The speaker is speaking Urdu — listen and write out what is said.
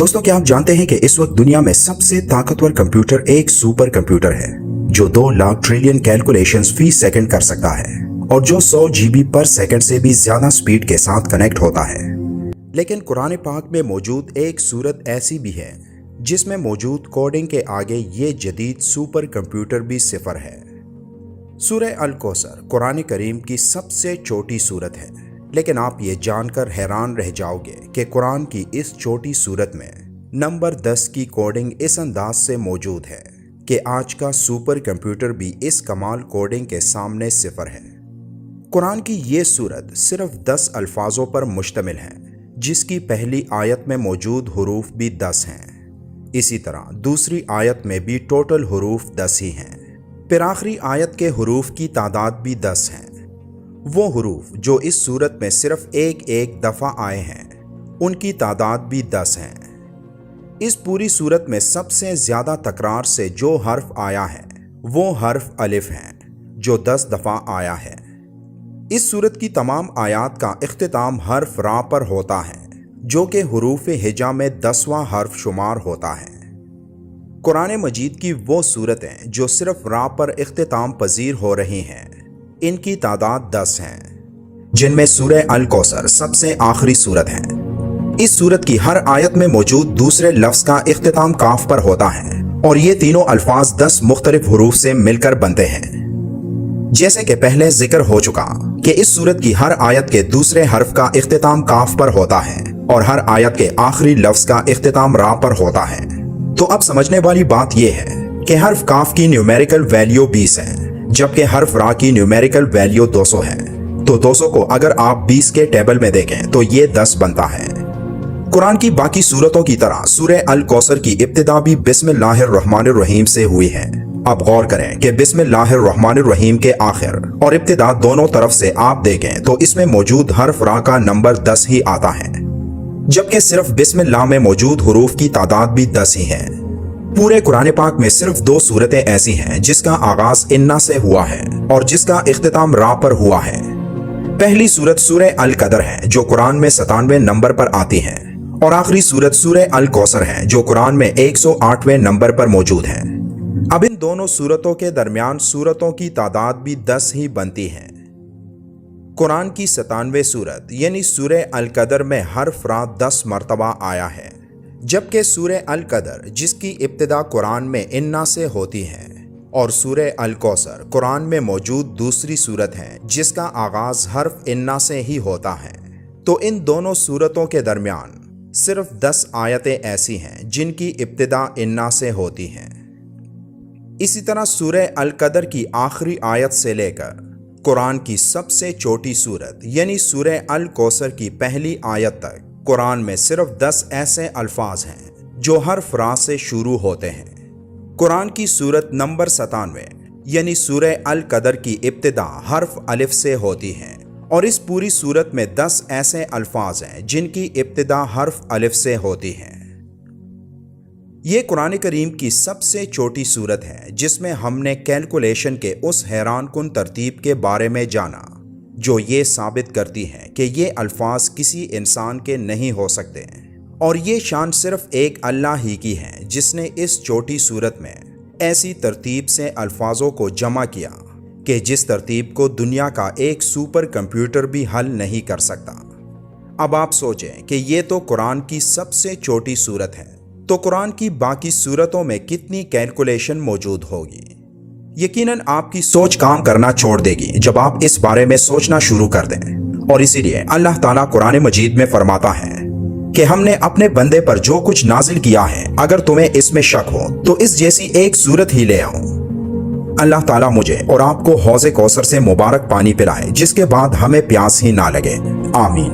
دوستو کیا آپ جانتے ہیں کہ اس وقت دنیا میں سب سے طاقتور کمپیوٹر ایک سپر کمپیوٹر ہے جو 2 لاکھ ٹریلین کیلکولیشنز فی سیکنڈ کر سکتا ہے اور جو 100 GB پر سیکنڈ سے بھی زیادہ سپیڈ کے ساتھ کنیکٹ ہوتا ہے۔ لیکن قرآن پاک میں موجود ایک صورت ایسی بھی ہے جس میں موجود کوڈنگ کے آگے یہ جدید سپر کمپیوٹر بھی صفر ہے۔ سورہ الکوثر قرآن کریم کی سب سے چھوٹی سورت ہے، لیکن آپ یہ جان کر حیران رہ جاؤ گے کہ قرآن کی اس چھوٹی سورت میں نمبر 10 کی کوڈنگ اس انداز سے موجود ہے کہ آج کا سپر کمپیوٹر بھی اس کمال کوڈنگ کے سامنے صفر ہے۔ قرآن کی یہ سورت صرف 10 الفاظوں پر مشتمل ہے، جس کی پہلی آیت میں موجود حروف بھی 10 ہیں۔ اسی طرح دوسری آیت میں بھی ٹوٹل حروف 10 ہی ہیں، پھر آخری آیت کے حروف کی تعداد بھی 10 ہیں۔ وہ حروف جو اس صورت میں صرف ایک دفعہ آئے ہیں ان کی تعداد بھی 10 ہیں۔ اس پوری صورت میں سب سے زیادہ تکرار سے جو حرف آیا ہے وہ حرف الف ہے جو 10 دفعہ آیا ہے۔ اس صورت کی تمام آیات کا اختتام حرف را پر ہوتا ہے جو کہ حروف ہجا میں 10واں حرف شمار ہوتا ہے۔ قرآن مجید کی وہ صورتیں جو صرف را پر اختتام پذیر ہو رہی ہیں ان کی تعداد 10 ہیں، جن میں سورہ الکوثر سب سے آخری صورت ہے۔ اس صورت کی ہر آیت میں موجود دوسرے لفظ کا اختتام کاف پر ہوتا ہے اور یہ تینوں الفاظ 10 مختلف حروف سے مل کر بنتے ہیں۔ جیسے کہ پہلے ذکر ہو چکا کہ اس صورت کی ہر آیت کے دوسرے حرف کا اختتام کاف پر ہوتا ہے اور ہر آیت کے آخری لفظ کا اختتام را پر ہوتا ہے، تو اب سمجھنے والی بات یہ ہے کہ حرف کاف کی نیومیریکل ویلیو 20 ہے جبکہ حرف را کی نیومیریکل ویلیو 200 ہے، تو 200 کو اگر آپ 20 کے ٹیبل میں دیکھیں تو یہ 10 بنتا ہے۔ قرآن کی باقی سورتوں کی طرح سورہ الکوثر کی ابتدا بھی بسم اللہ الرحمن الرحیم سے ہوئی ہے۔ اب غور کریں کہ بسم اللہ الرحمن الرحیم کے آخر اور ابتدا دونوں طرف سے آپ دیکھیں تو اس میں موجود حرف را کا نمبر 10 ہی آتا ہے، جبکہ صرف بسم اللہ میں موجود حروف کی تعداد بھی 10 ہی ہے۔ پورے قرآن پاک میں صرف 2 صورتیں ایسی ہیں جس کا آغاز انا سے ہوا ہے اور جس کا اختتام را پر ہوا ہے۔ پہلی صورت سورہ القدر ہے جو قرآن میں 97 نمبر پر آتی ہے، اور آخری صورت سورہ الکوثر ہے جو قرآن میں 108ویں نمبر پر موجود ہے۔ اب ان دونوں صورتوں کے درمیان صورتوں کی تعداد بھی 10 ہی بنتی ہے۔ قرآن کی 97ویں صورت یعنی سورہ القدر میں حرف را 10 مرتبہ آیا ہے، جبکہ سورہ القدر جس کی ابتدا قرآن میں انا سے ہوتی ہے اور سورہ الکوثر قرآن میں موجود دوسری صورت ہے جس کا آغاز حرف انا سے ہی ہوتا ہے، تو ان دونوں صورتوں کے درمیان صرف 10 آیتیں ایسی ہیں جن کی ابتدا انا سے ہوتی ہیں۔ اسی طرح سورہ القدر کی آخری آیت سے لے کر قرآن کی سب سے چھوٹی صورت یعنی سورہ الکوثر کی پہلی آیت تک قرآن میں صرف 10 ایسے الفاظ ہیں جو حرف را سے شروع ہوتے ہیں۔ قرآن کی سورت نمبر 97 یعنی سورہ القدر کی ابتدا حرف الف سے ہوتی ہے، اور اس پوری سورت میں 10 ایسے الفاظ ہیں جن کی ابتدا حرف الف سے ہوتی ہے۔ یہ قرآن کریم کی سب سے چھوٹی سورت ہے جس میں ہم نے کیلکولیشن کے اس حیران کن ترتیب کے بارے میں جانا جو یہ ثابت کرتی ہے کہ یہ الفاظ کسی انسان کے نہیں ہو سکتے، اور یہ شان صرف ایک اللہ ہی کی ہے جس نے اس چھوٹی صورت میں ایسی ترتیب سے الفاظوں کو جمع کیا کہ جس ترتیب کو دنیا کا ایک سپر کمپیوٹر بھی حل نہیں کر سکتا۔ اب آپ سوچیں کہ یہ تو قرآن کی سب سے چھوٹی صورت ہے، تو قرآن کی باقی صورتوں میں کتنی کیلکولیشن موجود ہوگی؟ یقیناً آپ کی سوچ کام کرنا چھوڑ دے گی جب آپ اس بارے میں سوچنا شروع کر دیں، اور اسی لیے اللہ تعالیٰ قرآن مجید میں فرماتا ہے کہ ہم نے اپنے بندے پر جو کچھ نازل کیا ہے اگر تمہیں اس میں شک ہو تو اس جیسی ایک صورت ہی لے آؤ۔ اللہ تعالیٰ مجھے اور آپ کو حوض کوثر سے مبارک پانی پلائے جس کے بعد ہمیں پیاس ہی نہ لگے، آمین۔